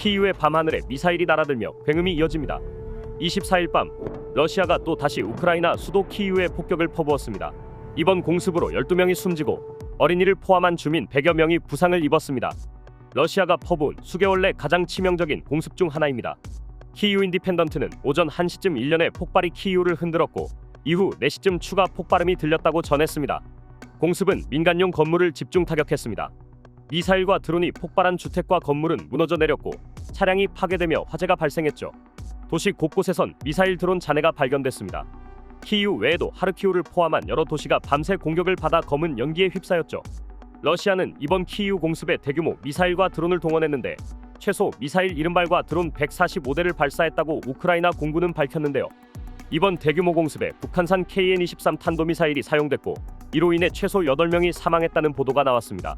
키이우의 밤하늘에 미사일이 날아들며 굉음이 이어집니다. 24일 밤 러시아가 또 다시 우크라이나 수도 키이우에 폭격을 퍼부었습니다. 이번 공습으로 12명이 숨지고 어린이를 포함한 주민 100여 명이 부상을 입었습니다. 러시아가 퍼부은 수개월 내 가장 치명적인 공습 중 하나입니다. 키이우 인디펜던트는 오전 1시쯤 일련의 폭발이 키이우를 흔들었고 이후 4시쯤 추가 폭발음이 들렸다고 전했습니다. 공습은 민간용 건물을 집중 타격했습니다. 미사일과 드론이 폭발한 주택과 건물은 무너져 내렸고 차량이 파괴되며 화재가 발생했죠. 도시 곳곳에선 미사일 드론 잔해가 발견됐습니다. 키이우 외에도 하르키우를 포함한 여러 도시가 밤새 공격을 받아 검은 연기에 휩싸였죠. 러시아는 이번 키이우 공습에 대규모 미사일과 드론을 동원했는데 최소 미사일 70발과 드론 145대를 발사했다고 우크라이나 공군은 밝혔는데요. 이번 대규모 공습에 북한산 KN-23 탄도미사일이 사용됐고 이로 인해 최소 8명이 사망했다는 보도가 나왔습니다.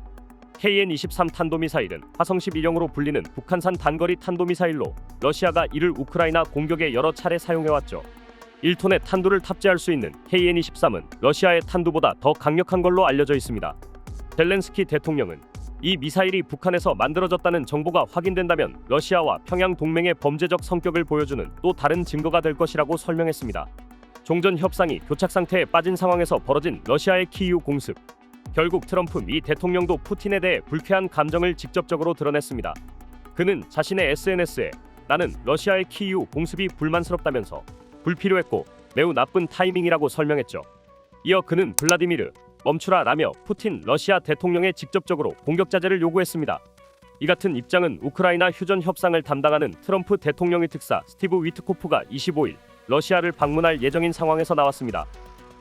KN-23 탄도미사일은 화성 11형으로 불리는 북한산 단거리 탄도미사일로 러시아가 이를 우크라이나 공격에 여러 차례 사용해왔죠. 1톤의 탄두를 탑재할 수 있는 KN-23은 러시아의 탄두보다 더 강력한 걸로 알려져 있습니다. 젤렌스키 대통령은 이 미사일이 북한에서 만들어졌다는 정보가 확인된다면 러시아와 평양 동맹의 범죄적 성격을 보여주는 또 다른 증거가 될 것이라고 설명했습니다. 종전 협상이 교착 상태에 빠진 상황에서 벌어진 러시아의 키이우 공습. 결국 트럼프 미 대통령도 푸틴에 대해 불쾌한 감정을 직접적으로 드러냈습니다. 그는 자신의 SNS에 나는 러시아의 키이우 공습이 불만스럽다면서 불필요했고 매우 나쁜 타이밍이라고 설명했죠. 이어 그는 블라디미르 멈추라라며 푸틴 러시아 대통령에 직접적으로 공격 자제를 요구했습니다. 이 같은 입장은 우크라이나 휴전 협상을 담당하는 트럼프 대통령의 특사 스티브 위트코프가 25일 러시아를 방문할 예정인 상황에서 나왔습니다.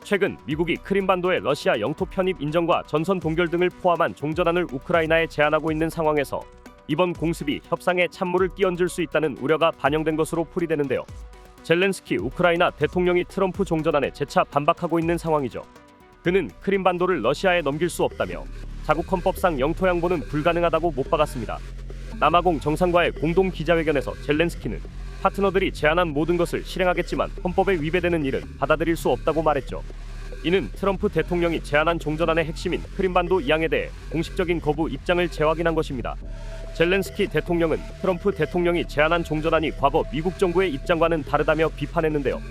최근 미국이 크림반도의 러시아 영토 편입 인정과 전선 동결 등을 포함한 종전안을 우크라이나에 제안하고 있는 상황에서 이번 공습이 협상에 찬물을 끼얹을 수 있다는 우려가 반영된 것으로 풀이되는데요. 젤렌스키 우크라이나 대통령이 트럼프 종전안에 재차 반박하고 있는 상황이죠. 그는 크림반도를 러시아에 넘길 수 없다며 자국 헌법상 영토 양보는 불가능하다고 못 박았습니다. 남아공 정상과의 공동 기자회견에서 젤렌스키는 파트너들이 제안한 모든 것을 실행하겠지만 헌법에 위배되는 일은 받아들일 수 없다고 말했죠. 이는 트럼프 대통령이 제안한 종전안의 핵심인 크림반도 이항에 대해 공식적인 거부 입장을 재확인한 것입니다. 젤렌스키 대통령은 트럼프 대통령이 제안한 종전안이 과거 미국 정부의 입장과는 다르다며 비판했는데요.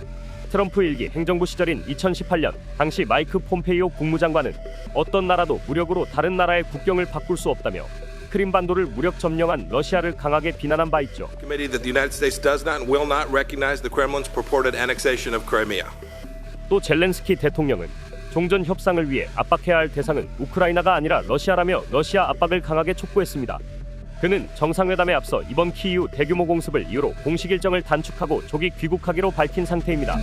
트럼프 일기 행정부 시절인 2018년 당시 마이크 폼페이오 국무장관은 어떤 나라도 무력으로 다른 나라의 국경을 바꿀 수 없다며 크림반도를 무력 점령한 러시아를 강하게 비난한 바 있죠. 또 젤렌스키 대통령은 종전 협상을 위해 압박해야 할 대상은 우크라이나가 아니라 러시아라며 러시아 압박을 강하게 촉구했습니다. 그는 정상회담에 앞서 이번 키이우 대규모 공습을 이유로 공식 일정을 단축하고 조기 귀국하기로 밝힌 상태입니다.